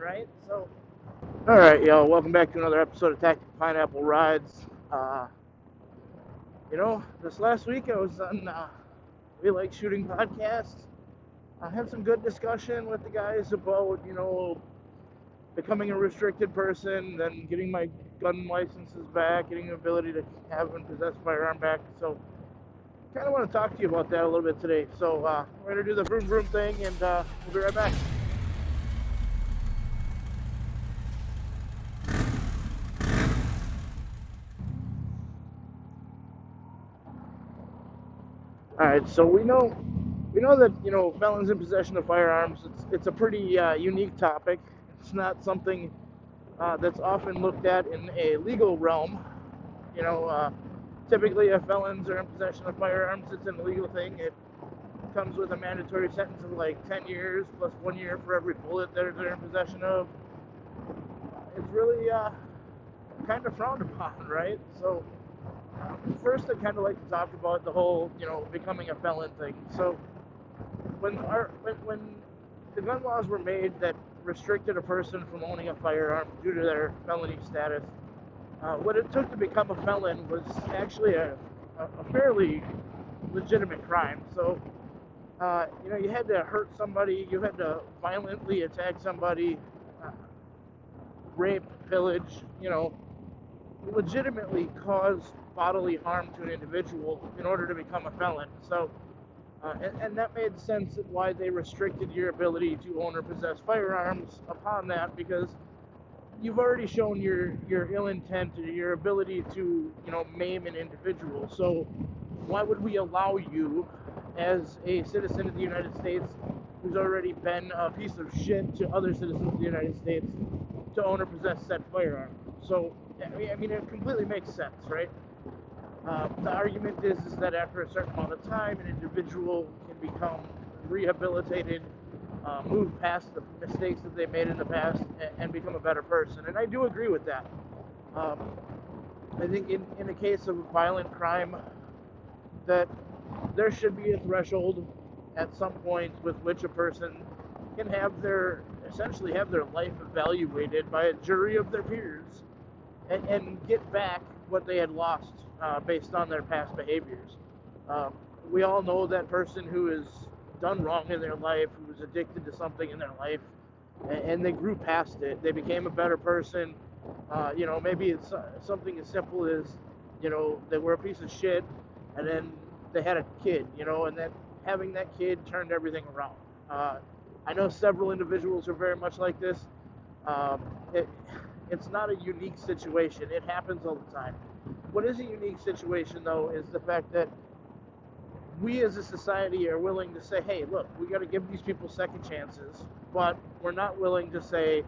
right? So, all right, y'all, welcome back to another episode of Tactical Pineapple Rides. This last week I was on We Like Shooting podcast. I had some good discussion with the guys about, becoming a restricted person, then getting my gun licenses back, getting the ability to have and possess a firearm back. So, kind of want to talk to you about that a little bit today. So, we're going to do the vroom vroom thing, and we'll be right back. All right, so we know that felons in possession of firearms. It's a pretty unique topic. It's not something that's often looked at in a legal realm. Typically, if felons are in possession of firearms, it's an illegal thing. It comes with a mandatory sentence of like 10 years plus 1 year for every bullet that they're in possession of. It's really kind of frowned upon, right? So first, I kind of like to talk about the whole, becoming a felon thing. So when the gun laws were made that restricted a person from owning a firearm due to their felony status, what it took to become a felon was actually a fairly legitimate crime. So, you had to hurt somebody, you had to violently attack somebody, rape, pillage, legitimately cause bodily harm to an individual in order to become a felon. So, and that made sense why they restricted your ability to own or possess firearms upon that, because you've already shown your ill intent or your ability to, maim an individual. So why would we allow you, as a citizen of the United States who's already been a piece of shit to other citizens of the United States, to own or possess said firearm? So, I mean, it completely makes sense, right? The argument is that after a certain amount of time, an individual can become rehabilitated, move past the mistakes that they made in the past, and become a better person. And I do agree with that. I think in a case of a violent crime, that there should be a threshold at some point with which a person can essentially have their life evaluated by a jury of their peers, and get back what they had lost based on their past behaviors. We all know that person who has done wrong in their life, who was addicted to something in their life, and they grew past it. They became a better person. Maybe it's something as simple as, they were a piece of shit, and then they had a kid, and then having that kid turned everything around. I know several individuals are very much like this. It's not a unique situation. It happens all the time. What is a unique situation, though, is the fact that we as a society are willing to say, hey, look, we got to give these people second chances, but we're not willing to say,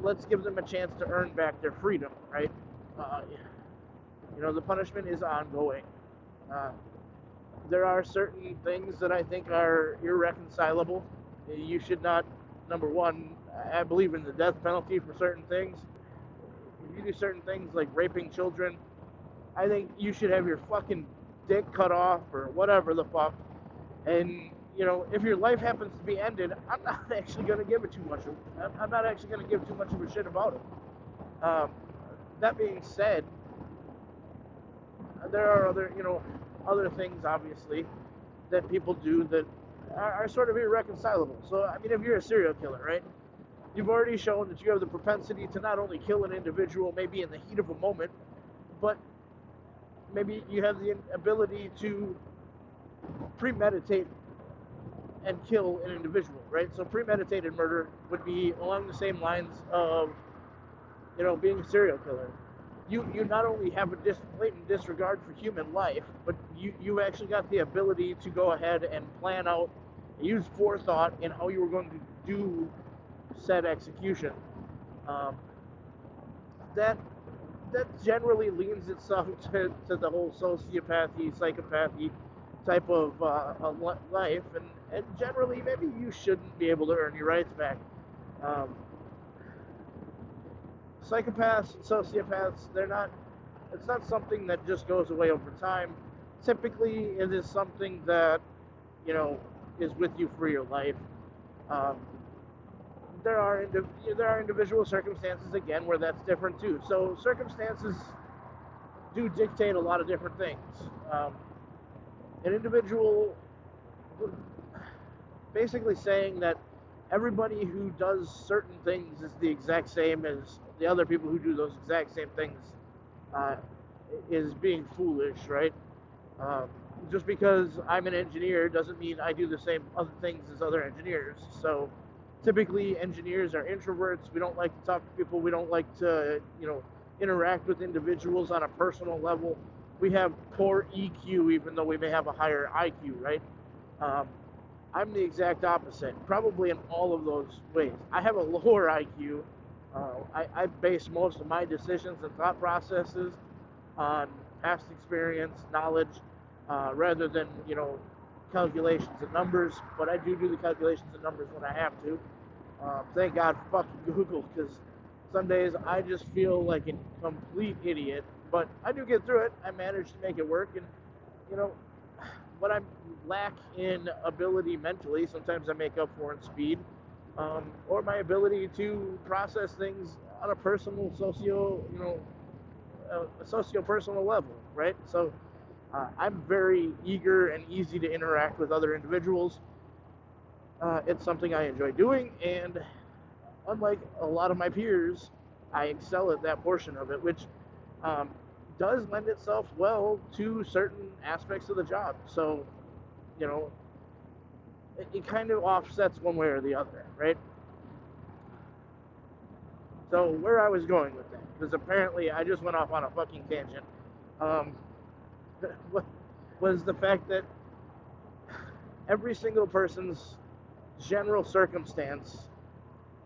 let's give them a chance to earn back their freedom, right? The punishment is ongoing. There are certain things that I think are irreconcilable. You should not, number one, I believe in the death penalty for certain things. If you do certain things like raping children, I think you should have your fucking dick cut off or whatever the fuck. And, if your life happens to be ended, I'm not actually going to give it too much. I'm not actually going to give too much of a shit about it. That being said, there are other things, obviously, that people do that are sort of irreconcilable. So, I mean, if you're a serial killer, right? You've already shown that you have the propensity to not only kill an individual maybe in the heat of a moment, but maybe you have the ability to premeditate and kill an individual, right? So premeditated murder would be along the same lines of, being a serial killer. You not only have a blatant disregard for human life, but you actually got the ability to go ahead and plan out, use forethought in how you were going to do said execution. That generally leans itself to the whole sociopathy, psychopathy type of life, and generally maybe you shouldn't be able to earn your rights back. Psychopaths and sociopaths, it's not something that just goes away over time. Typically, it is something that, is with you for your life. there are individual circumstances again where that's different too. So circumstances do dictate a lot of different things. An individual basically saying that everybody who does certain things is the exact same as the other people who do those exact same things uh, is being foolish, right? Um, just because I'm an engineer doesn't mean I do the same other things as other engineers. So typically engineers are introverts. We don't like to talk to people. We don't like to, interact with individuals on a personal level. We have poor EQ even though we may have a higher IQ, right? Um, I'm the exact opposite, probably in all of those ways. I have a lower IQ. I base most of my decisions and thought processes on past experience, knowledge, rather than calculations and numbers. But I do the calculations and numbers when I have to. Thank God for fucking Google, because some days I just feel like a complete idiot. But I do get through it. I manage to make it work, and you know what I lack in ability mentally, sometimes I make up for in speed, or my ability to process things on a personal, a socio-personal level, right? So I'm very eager and easy to interact with other individuals. It's something I enjoy doing, and unlike a lot of my peers, I excel at that portion of it, which um, does lend itself well to certain aspects of the job. So, you know, it kind of offsets one way or the other, right? So where I was going with that, because apparently I just went off on a fucking tangent, um, was the fact that every single person's general circumstance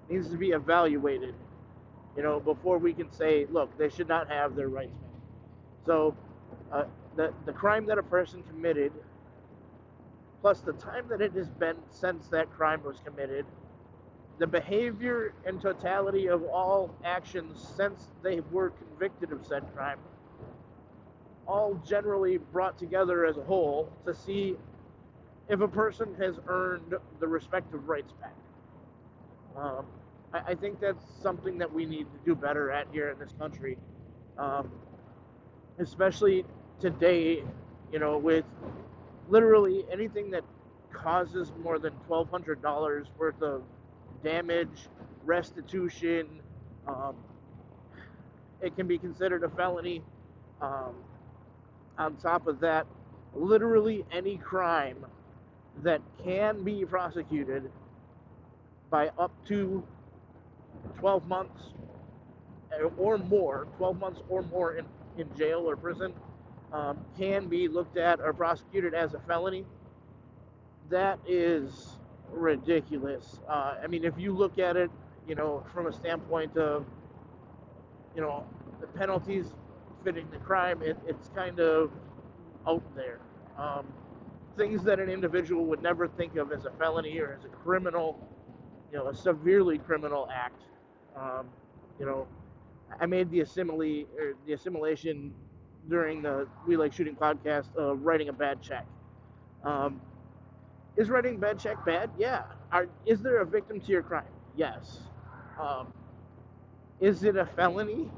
needs to be evaluated, before we can say, look, they should not have their rights back. So the crime that a person committed, plus the time that it has been since that crime was committed, the behavior and totality of all actions since they were convicted of said crime, all generally brought together as a whole to see if a person has earned the respective rights back. I think that's something that we need to do better at here in this country, um, especially today, with literally anything that causes more than $1,200 worth of damage, restitution, um, it can be considered a felony. Um, on top of that, literally any crime that can be prosecuted by up to 12 months or more, 12 months or more in jail or prison, can be looked at or prosecuted as a felony. That is ridiculous. I mean, if you look at it, from a standpoint of, the penalties fitting the crime, it's kind of out there. Things that an individual would never think of as a felony or as a criminal, a severely criminal act. Um, you know, I made the assimilation during the We Like Shooting podcast of writing a bad check. Um, is writing a bad check bad? Yeah. Is there a victim to your crime? Yes. Is it a felony?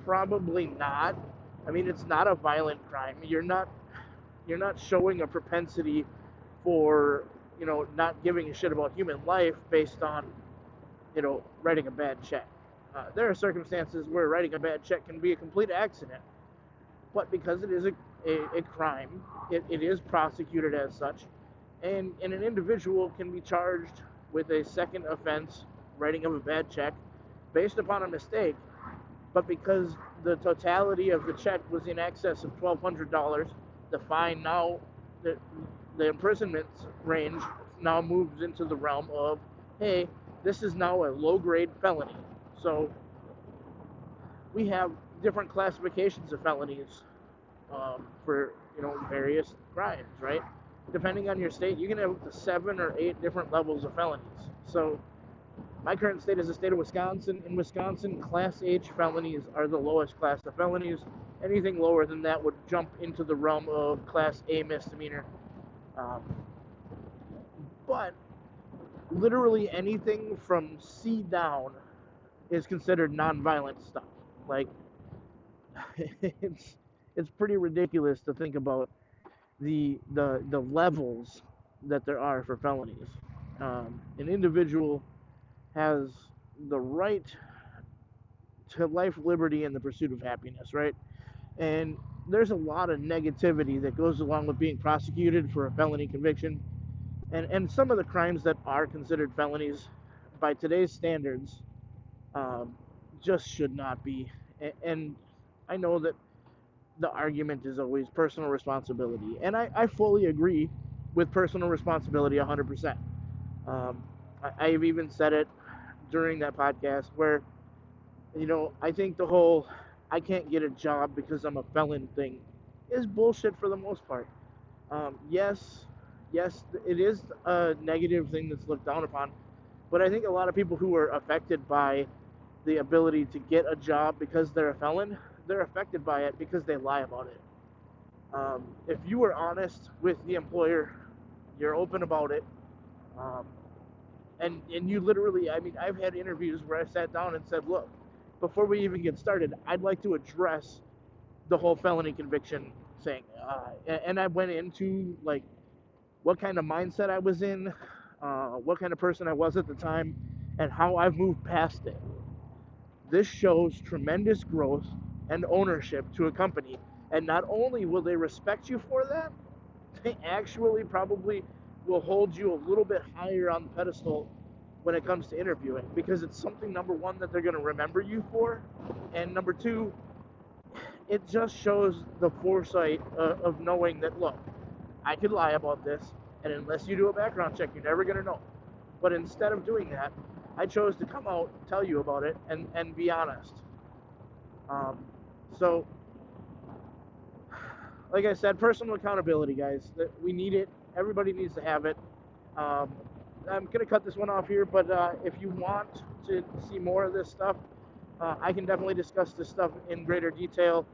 Probably not. I mean, it's not a violent crime. You're not showing a propensity for, not giving a shit about human life based on, writing a bad check. There are circumstances where writing a bad check can be a complete accident, but because it is a crime, it is prosecuted as such, and an individual can be charged with a second offense, writing of a bad check, based upon a mistake, but because the totality of the check was in excess of $1,200, the fine now, the imprisonment range now moves into the realm of, hey, this is now a low-grade felony. So we have different classifications of felonies for various crimes, right? Depending on your state, you can have up to 7 or 8 different levels of felonies. So my current state is the state of Wisconsin. In Wisconsin, Class H felonies are the lowest class of felonies. Anything lower than that would jump into the realm of Class A misdemeanor. But literally anything from C down is considered non-violent stuff. Like it's it's pretty ridiculous to think about the levels that there are for felonies. An individual has the right to life, liberty, and the pursuit of happiness, right? And there's a lot of negativity that goes along with being prosecuted for a felony conviction. And some of the crimes that are considered felonies by today's standards um, just should not be. And I know that the argument is always personal responsibility. And I fully agree with personal responsibility 100%. Um, I've even said it during that podcast where, I think the whole I can't get a job because I'm a felon thing is bullshit for the most part. Yes, it is a negative thing that's looked down upon, but I think a lot of people who are affected by the ability to get a job because they're a felon, they're affected by it because they lie about it. If you are honest with the employer, you're open about it, um, and you literally, I mean, I've had interviews where I sat down and said, look, before we even get started, I'd like to address the whole felony conviction thing. And I went into like what kind of mindset I was in, what kind of person I was at the time, and how I've moved past it. This shows tremendous growth and ownership to a company. And not only will they respect you for that, they actually probably will hold you a little bit higher on the pedestal when it comes to interviewing, because it's something, number one, that they're going to remember you for, and number two, it just shows the foresight of knowing that, look, I could lie about this, and unless you do a background check, you're never going to know. But instead of doing that, I chose to come out, tell you about it, and be honest. So, like I said, personal accountability, guys. We need it. Everybody needs to have it. I'm going to cut this one off here, but if you want to see more of this stuff, I can definitely discuss this stuff in greater detail.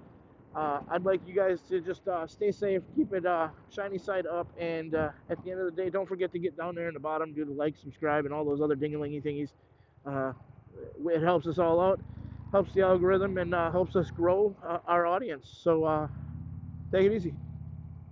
I'd like you guys to just stay safe, keep it shiny side up, and at the end of the day, don't forget to get down there in the bottom, do the like, subscribe, and all those other ding-a-lingy thingies. It helps us all out, helps the algorithm, and helps us grow our audience. So take it easy.